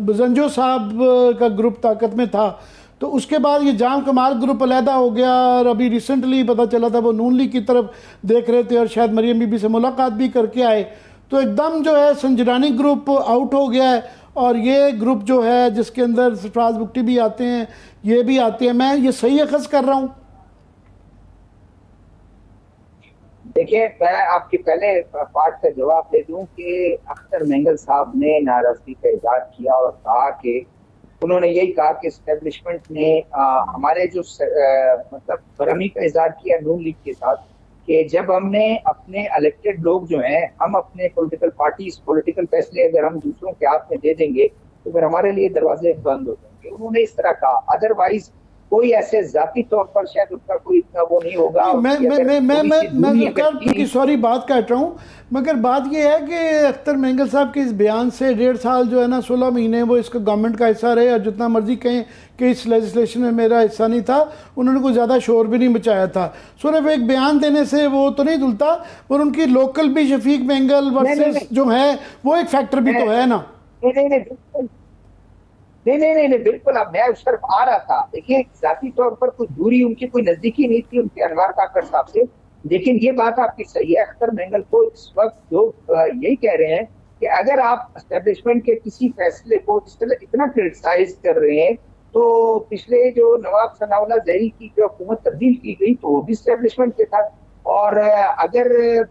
जंजो साहब का ग्रुप ताकत में था। तो उसके बाद ये जाम कमाल ग्रुप अलहदा हो गया और अभी रिसेंटली पता चला था वो नून लीग की तरफ देख रहे थे और शायद मरियम बीबी से मुलाकात भी करके आए। तो एकदम जो है संजरानी ग्रुप आउट हो गया है और ये ग्रुप जो है जिसके अंदर सरफराज बुगटी भी आते हैं, ये भी आते हैं। मैं ये सही अखज़ कर रहा हूँ? देखिए, मैं आपके पहले पार्ट का जवाब दे दूं कि अख्तर मेंगल साहब ने नाराजगी का इजहार किया और कहा कि उन्होंने यही कहा कि एस्टेब्लिशमेंट ने हमारे जो मतलब बरहमी का इजहार किया नून लीग के साथ कि जब हमने अपने इलेक्टेड लोग जो हैं, हम अपने पॉलिटिकल फैसले अगर हम दूसरों के हाथ में दे देंगे तो फिर हमारे लिए दरवाजे बंद हो जाएंगे। उन्होंने इस तरह कहा, अदरवाइज कोई ऐसे जाती तौर पर शायद उसका कोई इतना वो नहीं होगा। मैं सॉरी बात काट रहा हूँ, मगर बात ये है कि अख्तर मेंगल साहब के इस बयान से 1.5 साल जो है ना 16 महीने वो इसका गवर्नमेंट का हिस्सा रहे और जितना मर्जी कहें कि इस लेजिस्लेशन में मेरा हिस्सा नहीं था, उन्होंने कोई ज़्यादा शोर भी नहीं मचाया था। सिर्फ एक बयान देने से वो तो नहीं धुलता, और उनकी लोकल भी शफीक मेंगल वर्सेस जो है वो एक फैक्टर भी तो है ना। नहीं, बिल्कुल। अब मैं उस तरफ आ रहा था। देखिए, जाती तौर पर कोई दूरी उनकी कोई नजदीकी नहीं थी उनके अनवार काकड़ साहब से, लेकिन ये बात आपकी सही है। अख्तर मेंगल को इस वक्त जो यही कह रहे हैं कि अगर आप एस्टेब्लिशमेंट के किसी फैसले को इतना क्रिटिसाइज कर रहे हैं, तो पिछले जो नवाब सनाउल्लाह ज़हरी की जो हुकूमत तब्दील की गई तो वो भी एस्टेब्लिशमेंट के था, और अगर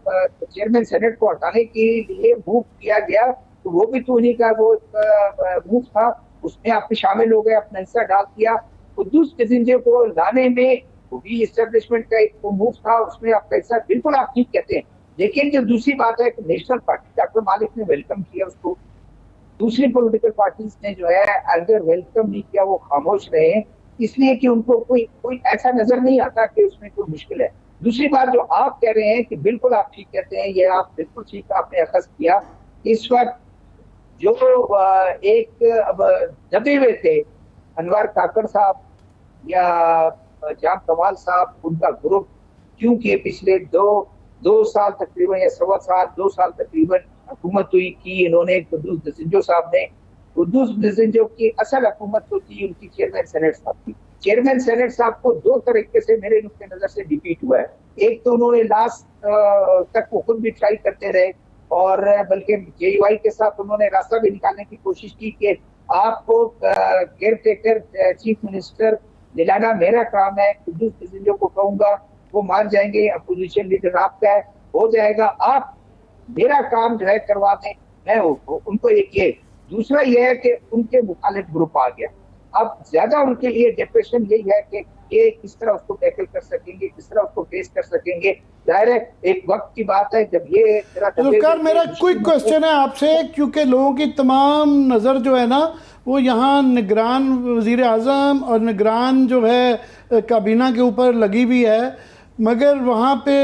चेयरमैन सेनेट को हटाने के लिए मूव किया गया तो वो भी तो उन्हीं का वो मूव था, उसमें आप शामिल हो गए, अपना हिस्सा डाल दिया। कुद्दूस किसिंजे को लाने में वो भी एस्टेब्लिशमेंट का एक मूव था, उसमें आपका हिस्सा। बिल्कुल आप ठीक कहते हैं, लेकिन जो दूसरी बात है कि नेशनल पार्टी डॉक्टर मालिक ने वेलकम किया उसको, दूसरी पॉलिटिकल पार्टीज ने जो है अगर वेलकम नहीं किया वो खामोश रहे हैं, इसलिए कि उनको कोई ऐसा नजर नहीं आता कि उसमें कोई मुश्किल है। दूसरी बात जो आप कह रहे हैं कि बिल्कुल आप ठीक कहते हैं, ये आप बिल्कुल ठीक आपने अखज़ किया। इस वक्त जो एक अब दबे हुए थे अनवर काकड़ साहब या जाम कमाल साहब, उनका ग्रुप, क्योंकि पिछले दो साल तकरीबन या 2 साल तकरीबन हुकूमत हुई की इन्होंने कुद्दूस दिसिंजो साहब ने। कुद्दूस दिसिंजो की असल हुकूमत तो थी उनकी चेयरमैन सेनेट साहब की। चेयरमैन सेनेट साहब को दो तरीके से मेरे नुक्ते नजर से डिफीट हुआ है। एक तो उन्होंने लास्ट तक वो खुद भी ट्राई करते रहे, और बल्कि जेयूआई के साथ उन्होंने रास्ता भी निकालने की कोशिश की कि आपको केयर टेकर चीफ मिनिस्टर दिलाना मेरा काम है, कुद्दूस बिजलियों को कहूंगा वो मान जाएंगे, अपोजिशन लीडर आपका है, हो जाएगा, आप मेरा काम जो है करवा दें, मैं उनको एक ये। दूसरा ये है कि उनके मुखालिफ ग्रुप आ गया। अब ज्यादा उनके लिए डिप्रेशन यही है कि ये किस तरह उसको टैकल कर सकेंगे, किस तरह उसको फेस कर सकेंगे। जाहिर है एक वक्त की बात है जब ये जुल्फिकार, मेरा क्विक क्वेश्चन है आपसे, क्योंकि लोगों की तमाम नज़र जो है ना वो यहाँ निगरान वजीर आज़म और निगरान जो है काबीना के ऊपर लगी हुई है, मगर वहाँ पे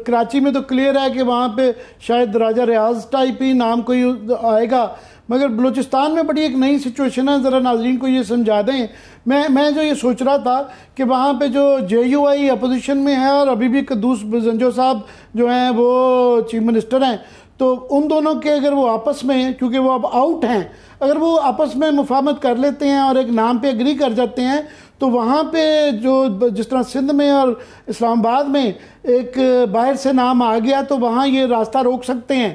कराची में तो क्लियर है कि वहाँ पे शायद राजा रियाज टाइप ही नाम कोई आएगा, मगर बलूचिस्तान में बड़ी एक नई सिचुएशन है, ज़रा नाज़रीन को ये समझा दें। मैं जो ये सोच रहा था कि वहाँ पे जो जेयूआई अपोजिशन में है और अभी भी कुद्दूस बिजंजो साहब जो हैं वो चीफ मिनिस्टर हैं, तो उन दोनों के अगर वो आपस में, क्योंकि वो अब आउट हैं, अगर वो आपस में मुफाहमत कर लेते हैं और एक नाम पे एग्री कर जाते हैं, तो वहाँ पे जो जिस तरह सिंध में और इस्लामाबाद में एक बाहर से नाम आ गया, तो वहाँ ये रास्ता रोक सकते हैं।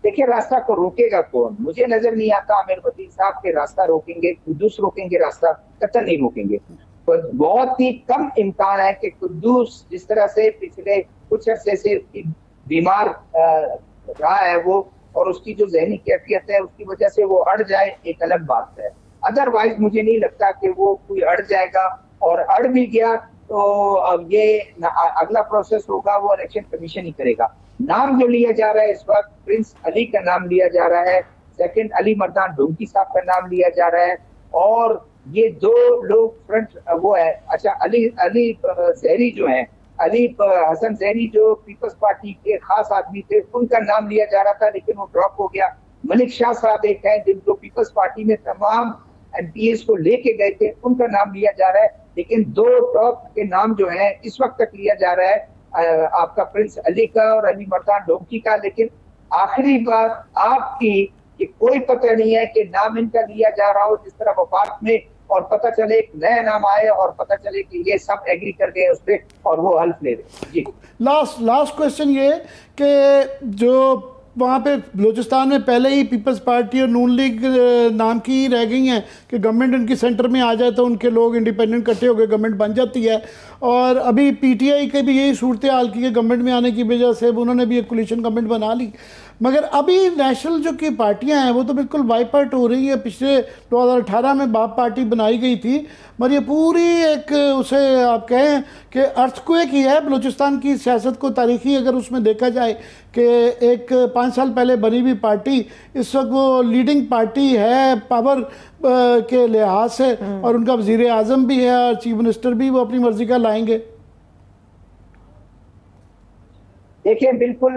देखिए, रास्ता को रोकेगा कौन? मुझे नजर नहीं आता आमिर वजीर साहब के रास्ता रोकेंगे, कुद्दूस रोकेंगे, रास्ता कतई नहीं रोकेंगे। तो बहुत ही कम इम्कान है कि कुद्दूस जिस तरह से पिछले कुछ अरसे से बीमार रहा है वो, और उसकी जो जहनी कैफियत है उसकी वजह से वो अड़ जाए, एक अलग बात है। अदरवाइज मुझे नहीं लगता कि वो कोई अड़ जाएगा, और अड़ भी गया तो अब ये अगला प्रोसेस होगा वो इलेक्शन कमीशन ही करेगा। नाम जो लिया जा रहा है इस वक्त, प्रिंस अली का नाम लिया जा रहा है, सेकंड अली मर्दान ढोंकी साहब का नाम लिया जा रहा है, और ये दो लोग फ्रंट वो है। अच्छा, अली जहरी जो है, अली हसन जहरी जो पीपल्स पार्टी के खास आदमी थे, उनका नाम लिया जा रहा था लेकिन वो ड्रॉप हो गया। मलिक शाह साहब एक है जिनको पीपल्स पार्टी में तमाम एमपीएस को लेके गए थे, उनका नाम लिया जा रहा है, लेकिन दो टॉप के नाम जो है इस वक्त तक लिया जा रहा है आपका प्रिंस अली का और अली मर्दान ढोंकी का। लेकिन आखिरी बात आपकी कि कोई पता नहीं है कि नाम इनका लिया जा रहा हो जिस तरह वफाक में, और पता चले एक नया नाम आए और पता चले कि ये सब एग्री कर गए उस पर और वो हल्फ ले रहे। जी, लास्ट क्वेश्चन ये कि जो वहाँ पे बलूचिस्तान में पहले ही पीपल्स पार्टी और नून लीग नाम की ही रह गई हैं कि गवर्नमेंट उनकी सेंटर में आ जाए तो उनके लोग इंडिपेंडेंट इकट्ठे होकर गवर्नमेंट बन जाती है, और अभी पीटीआई के भी यही सूरत हाल की गवर्नमेंट में आने की वजह से उन्होंने भी एक कोलिशन गवर्नमेंट बना ली। मगर अभी नेशनल जो की पार्टियां हैं वो तो बिल्कुल वाइप आउट हो रही है। पिछले 2018 में बाप पार्टी बनाई गई थी, मगर ये पूरी एक उसे आप कहें कि अर्थक्वेक ही है बलूचिस्तान की सियासत को तारीखी अगर उसमें देखा जाए कि एक 5 साल पहले बनी हुई पार्टी इस वक्त वो लीडिंग पार्टी है पावर के लिहाज से, और उनका वजीर आज़म भी है और चीफ मिनिस्टर भी वो अपनी मर्जी का लाएंगे। देखिए, बिल्कुल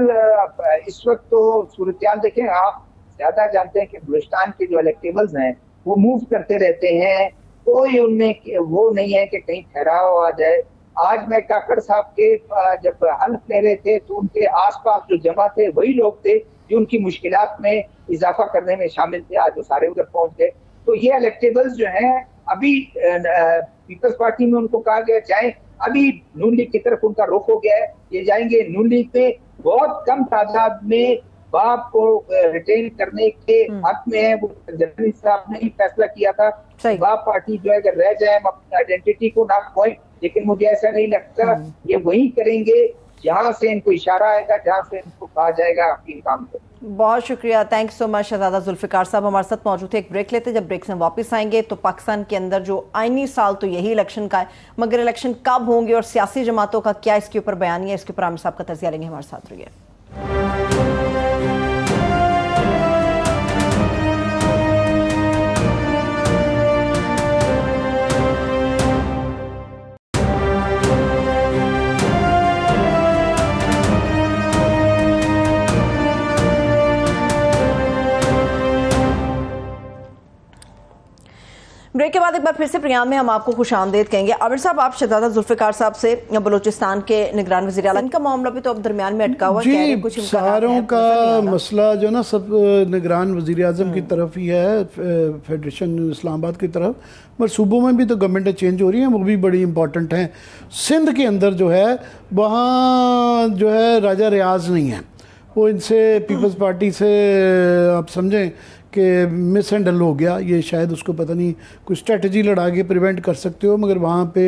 इस वक्त तो सूरत देखें, आप ज्यादा जानते हैं कि बलूचिस्तान के जो इलेक्टेबल्स हैं वो मूव करते रहते हैं, कोई उनमें वो नहीं है कि कहीं ठहराव आ जाए। आज मैं काकड़ साहब के जब हल्फ ले रहे थे तो उनके आसपास जो जमा थे वही लोग थे जो उनकी मुश्किलात में इजाफा करने में शामिल थे। आज वो सारे उधर पहुंच गए। तो ये इलेक्टेबल्स जो हैं अभी पीपल्स पार्टी में उनको कहा गया जाए, अभी नून लीग की तरफ उनका रुख हो गया है, ये जाएंगे नून लीग पे। बहुत कम तादाद में बाप को रिटेन करने के हक में है। वो जर्नलिस्ट साहब ने ही फैसला किया था बाप पार्टी जो है अगर रह जाए हम अपनी आइडेंटिटी को ना खोएं, लेकिन मुझे ऐसा नहीं लगता ये वही करेंगे जहां से इनको इशारा आएगा, जहां से इनको कहा जाएगा आपकी काम को। बहुत शुक्रिया, थैंक सो मच शहजादा जुल्फिकार साहब हमारे साथ मौजूद थे। एक ब्रेक लेते, जब ब्रेक से वापस आएंगे तो पाकिस्तान के अंदर जो आईनी साल तो यही इलेक्शन का है, मगर इलेक्शन कब होंगे और सियासी जमातों का क्या इसके ऊपर बयान है, इसके ऊपर आमिर साहब का तजिया लेंगे। हमारे साथ रहिए। ब्रेक ब्रेक के बाद एक बार फिर से प्रोग्राम में हम आपको खुशामदीद कहेंगे। आमिर साहब, आप शहजादा जुल्फिकार साहब से बलूचिस्तान के निगरान वज़ीर आला, इनका मामला भी तो अब दरमियान में अटका हुआ है। कुछ सारों का मसला जो ना सब निगरान वज़ीर आज़म की तरफ ही है, फेडरेशन इस्लामाबाद की तरफ, पर सूबों में भी तो गवर्नमेंटें चेंज हो रही हैं, वो भी बड़ी इंपॉर्टेंट हैं। सिंध के अंदर जो है वहाँ जो है राजा रियाज नहीं है, वो इनसे पीपल्स पार्टी से आप समझें कि मिसहैंडल हो गया। ये शायद उसको पता नहीं कोई स्ट्रेटजी लड़ा के प्रिवेंट कर सकते हो, मगर वहाँ पे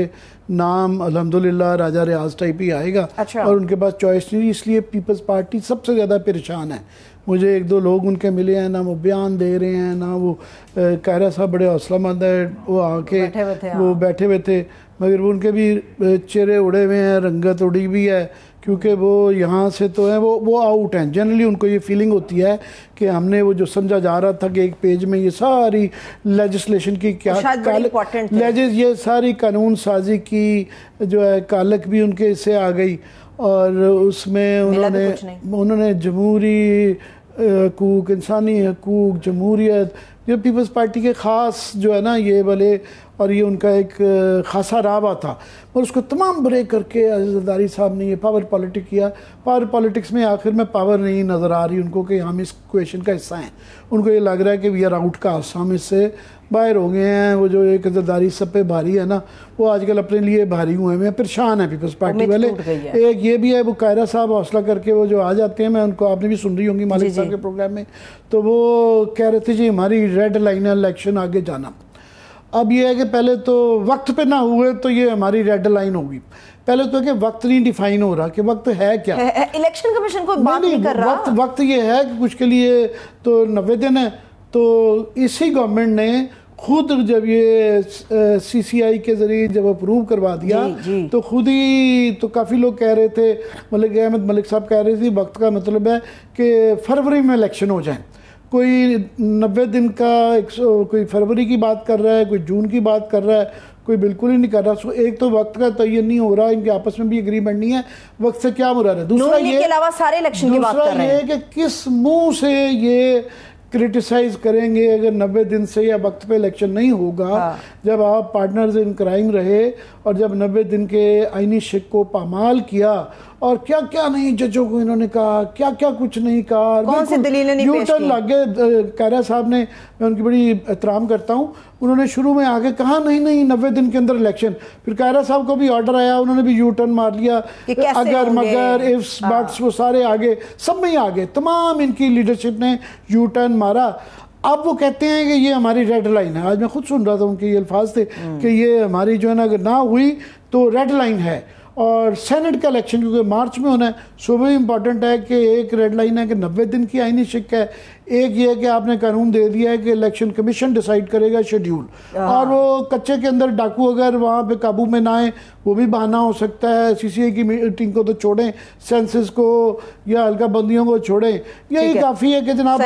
नाम अल्हम्दुलिल्लाह राजा रियाज टाइप ही आएगा। अच्छा। और उनके पास चॉइस नहीं, इसलिए पीपल्स पार्टी सबसे ज़्यादा परेशान है। मुझे एक दो लोग उनके मिले हैं, ना वो बयान दे रहे हैं, ना वो कायरा साहब बड़े हौसलामंद है, वो आके वो बैठे हुए थे, मगर वो उनके भी चेहरे उड़े हुए हैं, रंगत उड़ी भी है, क्योंकि वो यहाँ से तो है वो आउट हैं। जनरली उनको ये फीलिंग होती है कि हमने वो जो समझा जा रहा था कि एक पेज में ये सारी लेजिस्लेशन की क्या ये सारी कानून साजी की जो है कालक भी उनके इससे आ गई, और उसमें उन्होंने जमहूरी हकूक, इंसानी हकूक, जमहूरियत, ये पीपल्स पार्टी के ख़ास जो है ना ये वाले, और ये उनका एक खासा रावा था, और उसको तमाम ब्रेक करके जरदारी साहब ने ये पावर पॉलिटिक्स किया। पावर पॉलिटिक्स में आखिर में पावर नहीं नज़र आ रही उनको कि हम इस क्वेश्चन का हिस्सा हैं। उनको ये लग रहा है कि वी आर आउट का, हम इससे बाहर हो गए हैं। वो जो एक जरदारी सब पे भारी है ना, वो आजकल अपने लिए भारी हुए हैं, परेशान है पीपल्स पार्टी वाले। एक ये भी है, वो कायरा साहब हौसला करके वो जो आ जाते हैं, मैं उनको, आपने भी सुन रही होंगी मालिक साहब के प्रोग्राम में, तो वो कह रहे थे जी हमारी रेड लाइन है इलेक्शन आगे जाना। अब ये है कि पहले तो वक्त पे ना हुए तो ये हमारी रेड लाइन होगी। पहले तो कि वक्त नहीं डिफाइन हो रहा कि वक्त है क्या। इलेक्शन कमीशन कोई बात नहीं कर रहा। वक्त ये है कि कुछ के लिए तो 90 दिन है। तो इसी गवर्नमेंट ने खुद जब ये CCI के जरिए जब अप्रूव करवा दिया तो खुद ही तो काफ़ी लोग कह रहे थे, मलिक अहमद मलिक साहब कह रहे थे वक्त का मतलब है कि फरवरी में इलेक्शन हो जाए। कोई 90 दिन का कोई फरवरी की बात कर रहा है, कोई जून की बात कर रहा है, कोई बिल्कुल ही नहीं कर रहा। सो एक तो वक्त का तयन नहीं हो रहा, इनके आपस में भी एग्रीमेंट नहीं है, वक्त से क्या मुराद है। दूसरा ये के अलावा सारे इलेक्शन की बात कर रहे हैं कि किस मुंह से ये क्रिटिसाइज करेंगे अगर 90 दिन से या वक्त पे इलेक्शन नहीं होगा। जब आप पार्टनर्स इन क्राइम रहे और जब 90 दिन के आईनी शिक को पामाल किया, और क्या क्या नहीं जजों को इन्होंने कहा, क्या क्या कुछ नहीं कहा, कौन सी दलीलें नहीं पेश की। लागे कायरा साहब ने, मैं उनकी बड़ी एहतराम करता हूँ, उन्होंने शुरू में आगे कहा नहीं 90 दिन के अंदर इलेक्शन। फिर कायरा साहब को भी ऑर्डर आया, उन्होंने भी यू टर्न मार लिया, अगर मगर इफ्स बट्स वो सारे आगे, सब में ही आगे, तमाम इनकी लीडरशिप ने यू टर्न मारा। अब वो कहते हैं कि ये हमारी रेड लाइन है। आज मैं खुद सुन रहा था उनके ये अल्फाज थे कि ये हमारी जो है ना अगर ना हुई तो रेड लाइन है। और सेनेट का इलेक्शन क्योंकि मार्च में होना है, सो भी इम्पॉर्टेंट है कि एक रेड लाइन है कि 90 दिन की आईनी शिक है, एक ये है कि आपने कानून दे दिया है कि इलेक्शन कमीशन डिसाइड करेगा शेड्यूल, और वो कच्चे के अंदर डाकू अगर वहाँ पे काबू में ना आए वो भी बहाना हो सकता है। CCI की मीटिंग को तो छोड़ें, सेंसस को या हल्का बंदियों को छोड़ें, यही काफ़ी है कि जनाब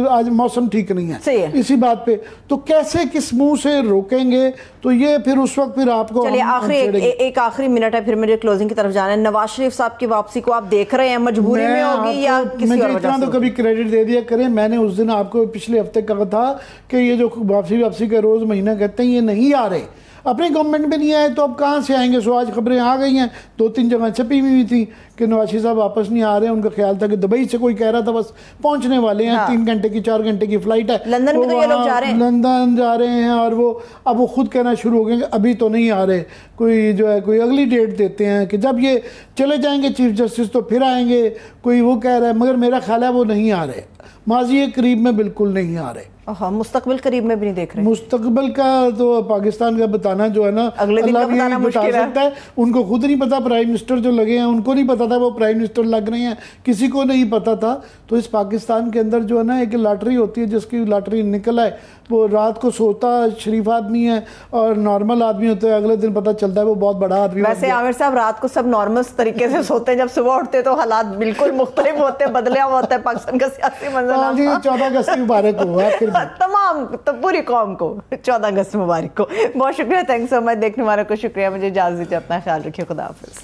आज मौसम ठीक नहीं है इसी बात पे, तो कैसे किस मुंह से रोकेंगे। तो ये फिर उस वक्त फिर आपको एक आखिरी मिनट है, फिर मेरे क्लोजिंग की तरफ जाना है। नवाज शरीफ साहब की वापसी को आप देख रहे हैं, मजबूरी में होगी या किसी और वजह से? तो कभी क्रेडिट दे दिया करें। मैंने उस दिन आपको पिछले हफ्ते कहा था कि ये जो वापसी का रोज महीना कहते हैं ये नहीं आ रहे, अपने गवर्नमेंट में नहीं आए तो अब कहाँ से आएंगे। सो आज खबरें आ गई हैं, 2-3 जगह छपी हुई थी कि नवाज साहब वापस नहीं आ रहे। उनका ख्याल था कि दुबई से कोई कह रहा था बस पहुंचने वाले हैं, 3 घंटे की 4 घंटे की फ्लाइट है, लंदन में तो ये लोग जा रहे हैं, लंदन जा रहे हैं। और वो अब वो खुद कहना शुरू हो गए अभी तो नहीं आ रहे, कोई जो है कोई अगली डेट देते हैं कि जब ये चले जाएंगे चीफ जस्टिस तो फिर आएंगे, कोई वो कह रहा है, मगर मेरा ख्याल है वो नहीं आ रहे, माजी करीब में बिल्कुल नहीं आ रहे। हाँ, मुस्तकबिल करीब में भी नहीं देख रहे। मुस्तकबिल का तो पाकिस्तान का बताना जो है ना अगले दिन का बताना मुश्किल है। उनको खुद नहीं पता, प्राइम मिनिस्टर जो लगे हैं उनको नहीं पता था वो प्राइम मिनिस्टर लग रहे हैं, किसी को नहीं पता था। तो इस पाकिस्तान के अंदर जो है ना एक लॉटरी होती है, जिसकी लॉटरी निकल आए वो रात को सोता शरीफ आदमी है और नॉर्मल आदमी होता है, अगले दिन पता चलता है वो बहुत बड़ा आदमी। वैसे आमिर साहब रात को सब नॉर्मल तरीके से सोते हैं, जब सुबह उठते तो हालात बिल्कुल मुख्तलिफ होते हैं, बदलिया होता है पाकिस्तान का सियासी मंजर। 14 अगस्त मुबारक हो तमाम तो पूरी कौम को 14 अगस्त मुबारक को। बहुत शुक्रिया, थैंक्स सो मच। देखने वालों को शुक्रिया, मुझे इजाजत दीजिए, अपना ख्याल रखिए, खुदा हाफिज।